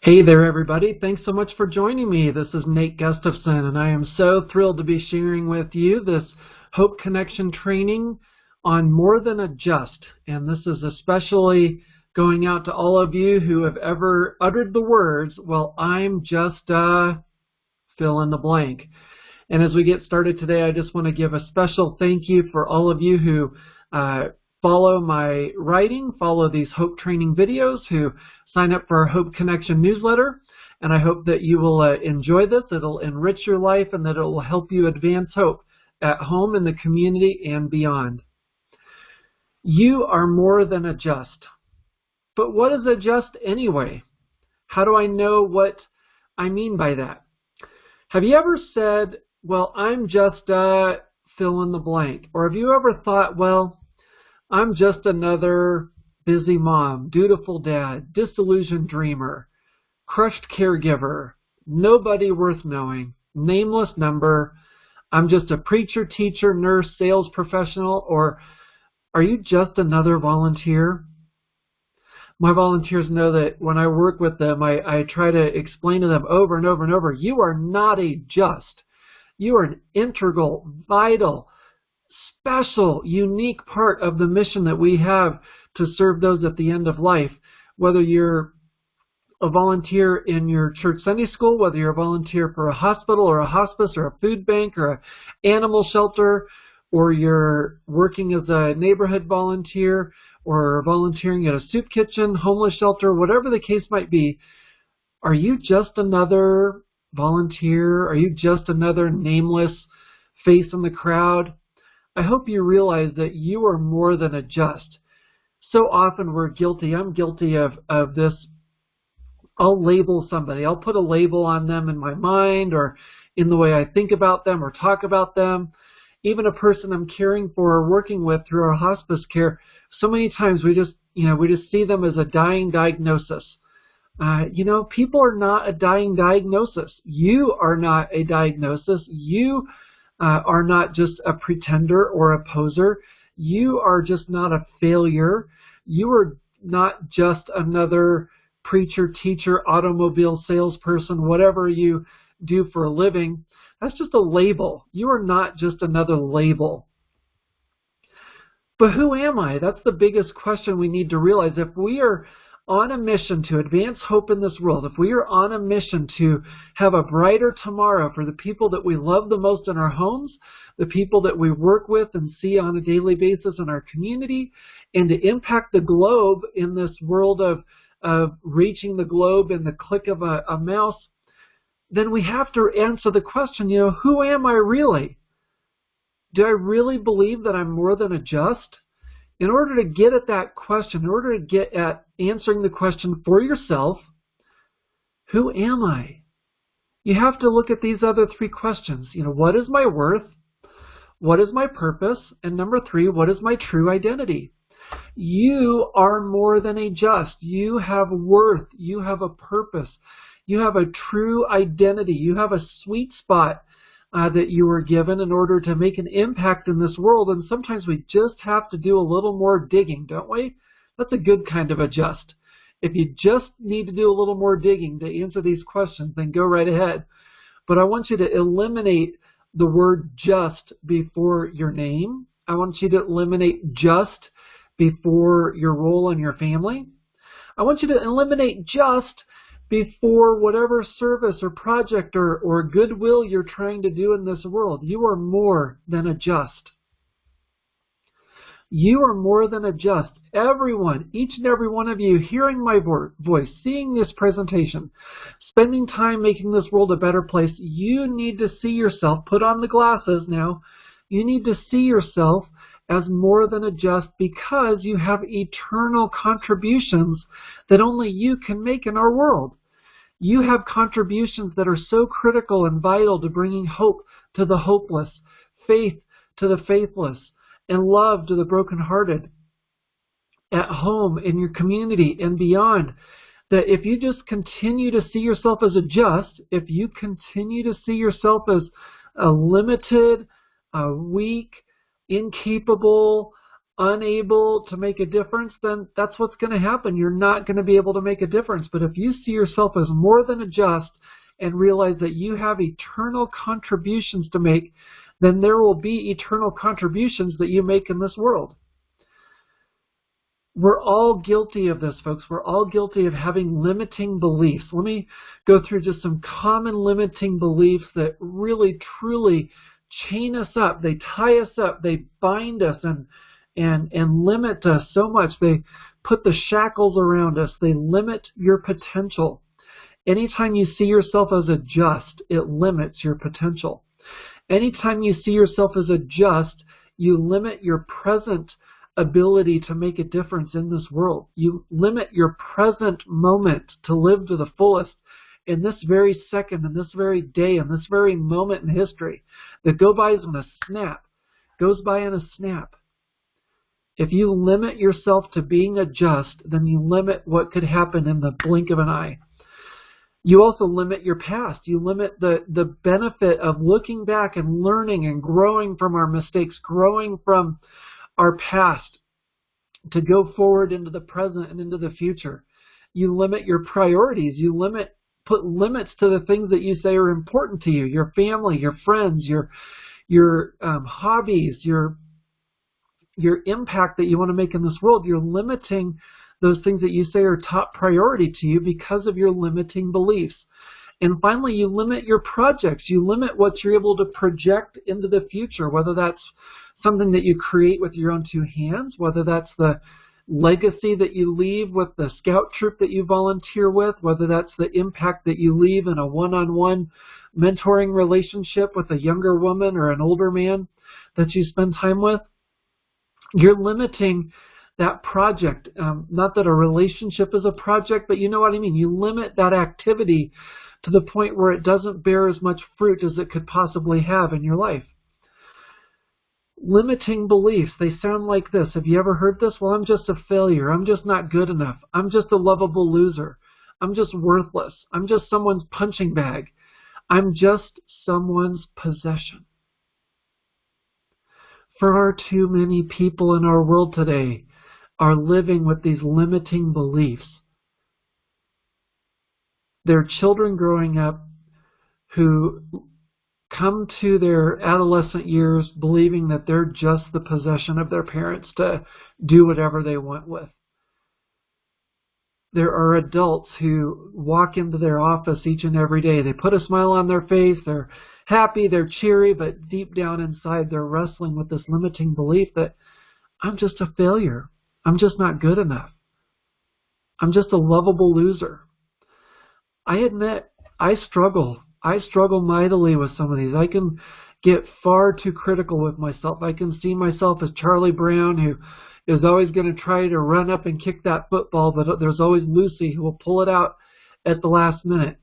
Hey there, everybody. Thanks so much for joining me. This is Nate Gustafson, and I am so thrilled to be sharing with you this Hope Connection training on More Than a Just. And this is especially going out to all of you who have ever uttered the words, well, I'm just fill in the blank. And as we get started today, I just want to give a special thank you for all of you who follow my writing, follow these Hope training videos, who sign up for our Hope Connection newsletter. And I hope that you will enjoy this. It'll enrich your life and that it will help you advance hope at home, in the community, and beyond. You are more than a just. But what is a just anyway? How do I know what I mean by that? Have you ever said, well, I'm just fill in the blank? Or have you ever thought, well, I'm just another busy mom, dutiful dad, disillusioned dreamer, crushed caregiver, nobody worth knowing, nameless number, I'm just a preacher, teacher, nurse, sales professional? Or are you just another volunteer? My volunteers know that when I work with them, I try to explain to them over and over and over, you are not a just. You are an integral, vital, special, unique part of the mission that we have to serve those at the end of life. Whether you're a volunteer in your church Sunday school, whether you're a volunteer for a hospital or a hospice or a food bank or an animal shelter, or you're working as a neighborhood volunteer or volunteering at a soup kitchen, homeless shelter, whatever the case might be, are you just another volunteer? Are you just another nameless face in the crowd? I hope you realize that you are more than a just. So often we're guilty. I'm guilty of this. I'll label somebody. I'll put a label on them in my mind or in the way I think about them or talk about them. Even a person I'm caring for or working with through our hospice care, so many times we just see them as a dying diagnosis. People are not a dying diagnosis. You are not a diagnosis. You are not just a pretender or a poser. You are just not a failure. You are not just another preacher, teacher, automobile salesperson, whatever you do for a living. That's just a label. You are not just another label. But who am I? That's the biggest question we need to realize. If we are on a mission to advance hope in this world, if we are on a mission to have a brighter tomorrow for the people that we love the most in our homes, the people that we work with and see on a daily basis in our community, and to impact the globe in this world of reaching the globe in the click of a mouse, then we have to answer the question, who am I really? Do I really believe that I'm more than a just? In order to get at that question, in order to get at answering the question for yourself, who am I? You have to look at these other three questions. What is my worth? What is my purpose? And number three, what is my true identity? You are more than a just. You have worth. You have a purpose. You have a true identity. You have a sweet spot that you were given in order to make an impact in this world. And sometimes we just have to do a little more digging, don't we? That's a good kind of a just. If you just need to do a little more digging to answer these questions, then go right ahead. But I want you to eliminate the word just before your name. I want you to eliminate just before your role in your family. I want you to eliminate just before whatever service or project or goodwill you're trying to do in this world. You are more than a just. You are more than a just. Everyone, each and every one of you hearing my voice, seeing this presentation, spending time making this world a better place, you need to see yourself, put on the glasses now, you need to see yourself as more than a just, because you have eternal contributions that only you can make in our world. You have contributions that are so critical and vital to bringing hope to the hopeless, faith to the faithless, and love to the brokenhearted at home, in your community, and beyond. That if you just continue to see yourself as a just, if you continue to see yourself as a limited, weak, incapable, unable to make a difference, then that's what's going to happen. You're not going to be able to make a difference. But if you see yourself as more than a just and realize that you have eternal contributions to make, then there will be eternal contributions that you make in this world. We're all guilty of this, folks. We're all guilty of having limiting beliefs. Let me go through just some common limiting beliefs that really, truly chain us up. They tie us up. They bind us and limit us so much. They put the shackles around us. They limit your potential. Anytime you see yourself as a just, it limits your potential. Anytime you see yourself as a just, you limit your present ability to make a difference in this world. You limit your present moment to live to the fullest in this very second, in this very day, in this very moment in history that goes by in a snap. If you limit yourself to being a just, then you limit what could happen in the blink of an eye. You also limit your past. You limit the benefit of looking back and learning and growing from our mistakes, growing from our past to go forward into the present and into the future. You limit your priorities. You put limits to the things that you say are important to you, your family, your friends, your hobbies, your impact that you want to make in this world. You're limiting those things that you say are top priority to you because of your limiting beliefs. And finally, you limit your projects. You limit what you're able to project into the future, whether that's something that you create with your own two hands, whether that's the legacy that you leave with the scout troop that you volunteer with, whether that's the impact that you leave in a one-on-one mentoring relationship with a younger woman or an older man that you spend time with. You're limiting that project. Not that a relationship is a project, but you know what I mean. You limit that activity to the point where it doesn't bear as much fruit as it could possibly have in your life. Limiting beliefs, they sound like this. Have you ever heard this? Well, I'm just a failure. I'm just not good enough. I'm just a lovable loser. I'm just worthless. I'm just someone's punching bag. I'm just someone's possession. Far too many people in our world today are living with these limiting beliefs. There are children growing up who come to their adolescent years believing that they're just the possession of their parents to do whatever they want with. There are adults who walk into their office each and every day. They put a smile on their face. They're happy. They're cheery. But deep down inside, they're wrestling with this limiting belief that I'm just a failure. I'm just not good enough. I'm just a lovable loser. I admit I struggle. I struggle mightily with some of these. I can get far too critical with myself. I can see myself as Charlie Brown, who is always going to try to run up and kick that football, but there's always Lucy who will pull it out at the last minute.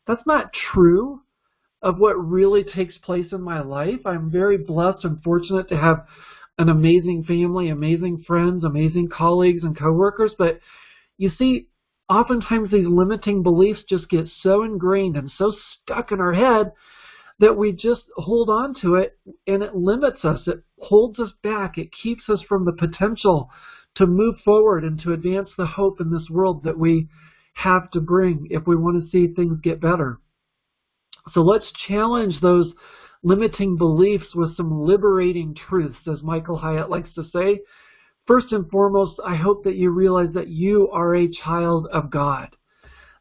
That's not true of what really takes place in my life. I'm very blessed and fortunate to have an amazing family, amazing friends, amazing colleagues and coworkers. But you see, oftentimes these limiting beliefs just get so ingrained and so stuck in our head that we just hold on to it, and it limits us. It holds us back. It keeps us from the potential to move forward and to advance the hope in this world that we have to bring if we want to see things get better. So let's challenge those limiting beliefs with some liberating truths, as Michael Hyatt likes to say. First and foremost, I hope that you realize that you are a child of God.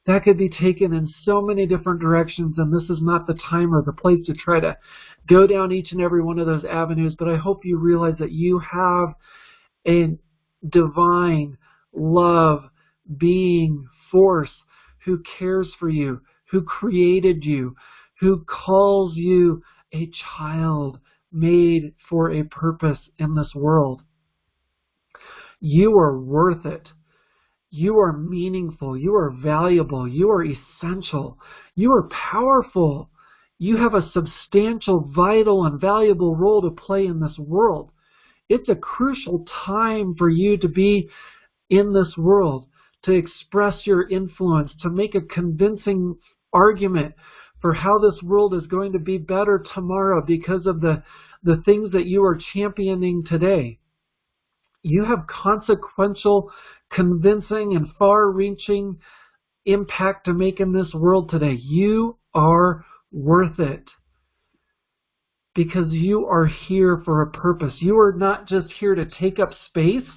That could be taken in so many different directions, and this is not the time or the place to try to go down each and every one of those avenues, but I hope you realize that you have a divine love, being, force who cares for you, who created you, who calls you a child made for a purpose in this world. You are worth it. You are meaningful. You are valuable. You are essential. You are powerful. You have a substantial, vital, and valuable role to play in this world. It's a crucial time for you to be in this world, to express your influence, to make a convincing argument for how this world is going to be better tomorrow because of the things that you are championing today. You have consequential, convincing, and far-reaching impact to make in this world today. You are worth it because you are here for a purpose. You are not just here to take up space,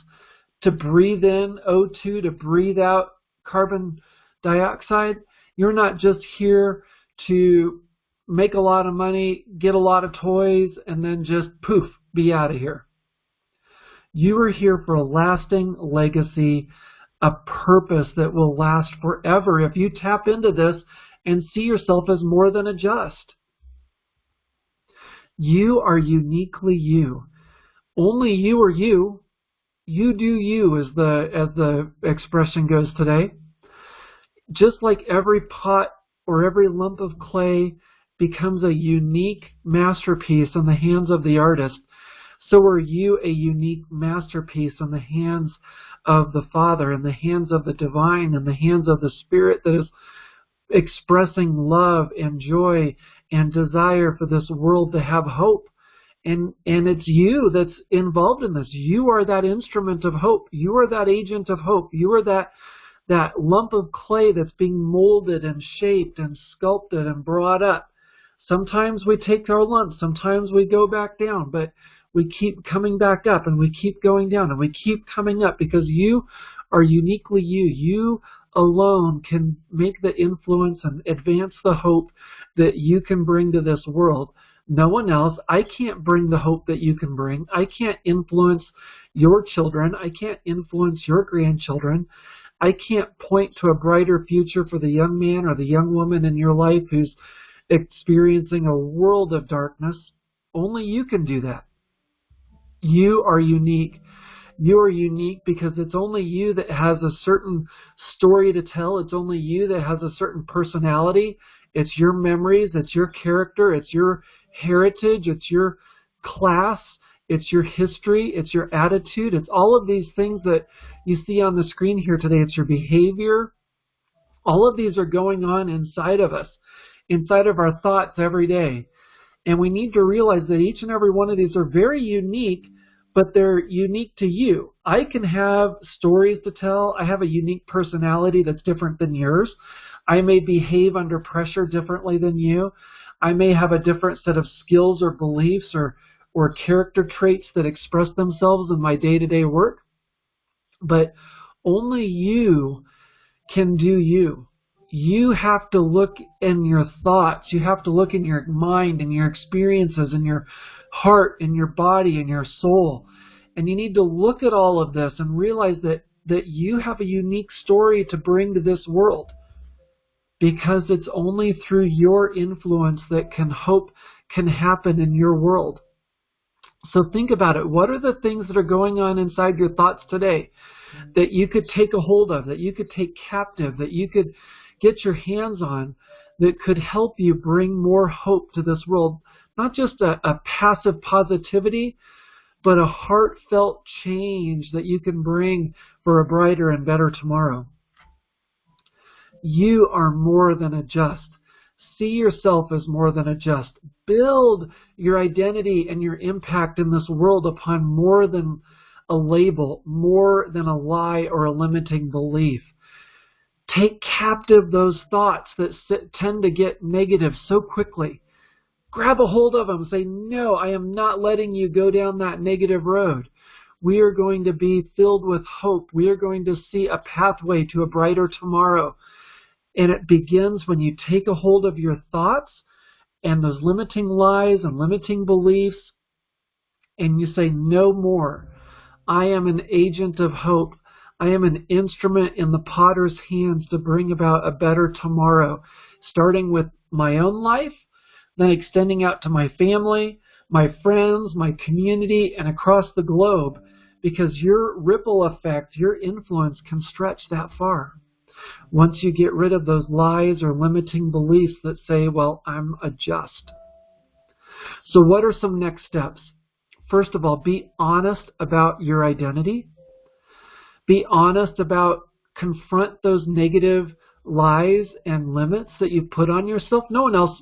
to breathe in O2, to breathe out carbon dioxide. You're not just here to make a lot of money, get a lot of toys, and then just poof, be out of here. You are here for a lasting legacy, a purpose that will last forever if you tap into this and see yourself as more than a just. You are uniquely you. Only you are you. You do you, as the expression goes today. Just like every pot or every lump of clay becomes a unique masterpiece in the hands of the artist, so are you a unique masterpiece in the hands of the Father, in the hands of the divine, in the hands of the Spirit that is expressing love and joy and desire for this world to have hope. And it's you that's involved in this. You are that instrument of hope. You are that agent of hope. You are that lump of clay that's being molded and shaped and sculpted and brought up. Sometimes we take our lumps. Sometimes we go back down. But we keep coming back up, and we keep going down, and we keep coming up because you are uniquely you. You alone can make the influence and advance the hope that you can bring to this world. No one else. I can't bring the hope that you can bring. I can't influence your children. I can't influence your grandchildren. I can't point to a brighter future for the young man or the young woman in your life who's experiencing a world of darkness. Only you can do that. You are unique. You are unique because it's only you that has a certain story to tell. It's only you that has a certain personality. It's your memories. It's your character. It's your heritage. It's your class. It's your history. It's your attitude. It's all of these things that you see on the screen here today. It's your behavior. All of these are going on inside of us, inside of our thoughts every day. And we need to realize that each and every one of these are very unique, but they're unique to you. I can have stories to tell. I have a unique personality that's different than yours. I may behave under pressure differently than you. I may have a different set of skills or beliefs or character traits that express themselves in my day-to-day work. But only you can do you. You have to look in your thoughts. You have to look in your mind and your experiences and your heart and your body and your soul. And you need to look at all of this and realize that you have a unique story to bring to this world, because it's only through your influence that hope can happen in your world. So think about it. What are the things that are going on inside your thoughts today that you could take a hold of, that you could take captive, that you could get your hands on, that could help you bring more hope to this world? Not just a passive positivity, but a heartfelt change that you can bring for a brighter and better tomorrow. You are more than a just. See yourself as more than a just. Build your identity and your impact in this world upon more than a label, more than a lie or a limiting belief. Take captive those thoughts that tend to get negative so quickly. Grab a hold of them. Say, no, I am not letting you go down that negative road. We are going to be filled with hope. We are going to see a pathway to a brighter tomorrow. And it begins when you take a hold of your thoughts and those limiting lies and limiting beliefs, and you say, no more. I am an agent of hope. I am an instrument in the potter's hands to bring about a better tomorrow, starting with my own life, then extending out to my family, my friends, my community, and across the globe, because your ripple effect, your influence can stretch that far. Once you get rid of those lies or limiting beliefs that say, well, I'm a just. So what are some next steps? First of all, be honest about your identity. Be honest about, confront those negative lies and limits that you've put on yourself. No one else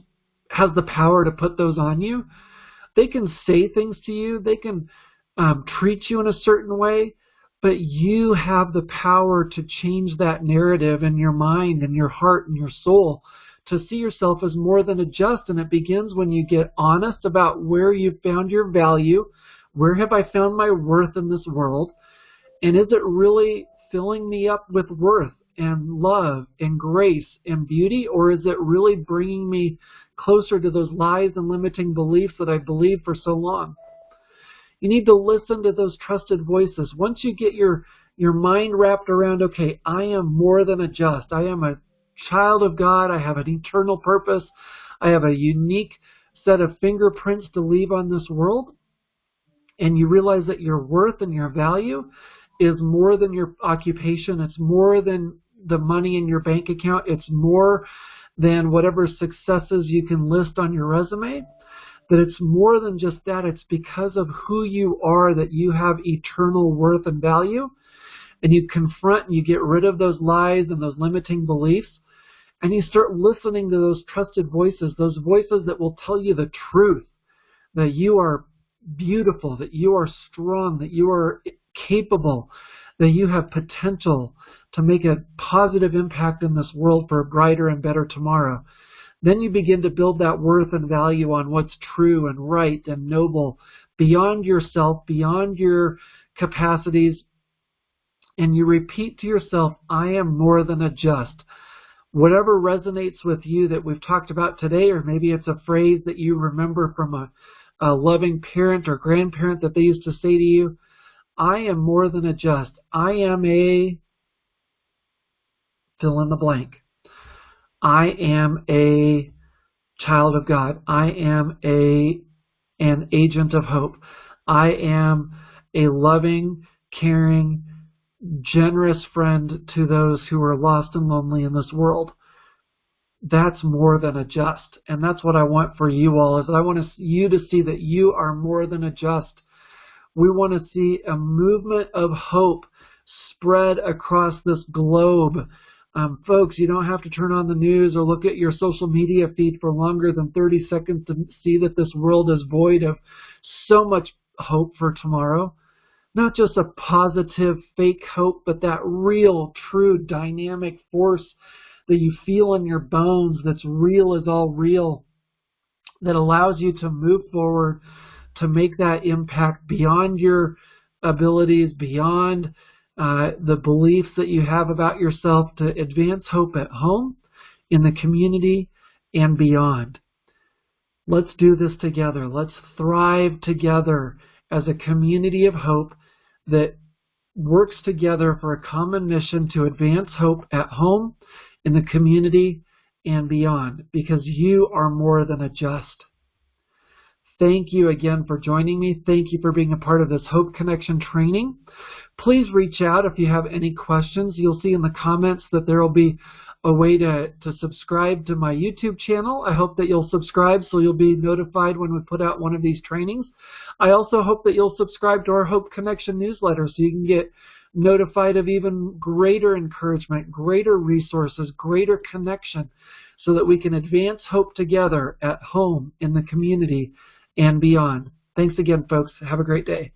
has the power to put those on you. They can say things to you. They can treat you in a certain way, but you have the power to change that narrative in your mind and your heart and your soul to see yourself as more than a just. And it begins when you get honest about where you found your value, where have I found my worth in this world, and is it really filling me up with worth and love and grace and beauty, or is it really bringing me closer to those lies and limiting beliefs that I believed for so long? You need to listen to those trusted voices. Once you get your mind wrapped around, okay, I am more than a just. I am a child of God. I have an eternal purpose. I have a unique set of fingerprints to leave on this world. And you realize that your worth and your value is more than your occupation. It's more than the money in your bank account. It's more than whatever successes you can list on your resume. That it's more than just that. It's because of who you are that you have eternal worth and value. And you confront and you get rid of those lies and those limiting beliefs. And you start listening to those trusted voices, those voices that will tell you the truth, that you are beautiful, that you are strong, that you are capable, that you have potential to make a positive impact in this world for a brighter and better tomorrow. Then you begin to build that worth and value on what's true and right and noble, beyond yourself, beyond your capacities. And you repeat to yourself, I am more than a just. Whatever resonates with you that we've talked about today, or maybe it's a phrase that you remember from a loving parent or grandparent that they used to say to you, I am more than a just. I am a fill in the blank. I am a child of God. I am an agent of hope. I am a loving, caring, generous friend to those who are lost and lonely in this world. That's more than a just. And that's what I want for you all, is I want you to see that you are more than a just. We want to see a movement of hope spread across this globe. Folks, you don't have to turn on the news or look at your social media feed for longer than 30 seconds to see that this world is void of so much hope for tomorrow. Not just a positive, fake hope, but that real, true, dynamic force that you feel in your bones that's real as all real, that allows you to move forward, to make that impact beyond your abilities, beyond the beliefs that you have about yourself, to advance hope at home, in the community, and beyond. Let's do this together. Let's thrive together as a community of hope that works together for a common mission to advance hope at home, in the community, and beyond, because you are more than a just. Thank you again for joining me. Thank you for being a part of this Hope Connection training. Please reach out if you have any questions. You'll see in the comments that there will be a way to subscribe to my YouTube channel. I hope that you'll subscribe so you'll be notified when we put out one of these trainings. I also hope that you'll subscribe to our Hope Connection newsletter so you can get notified of even greater encouragement, greater resources, greater connection, so that we can advance hope together at home, in the community, and beyond. Thanks again, folks. Have a great day.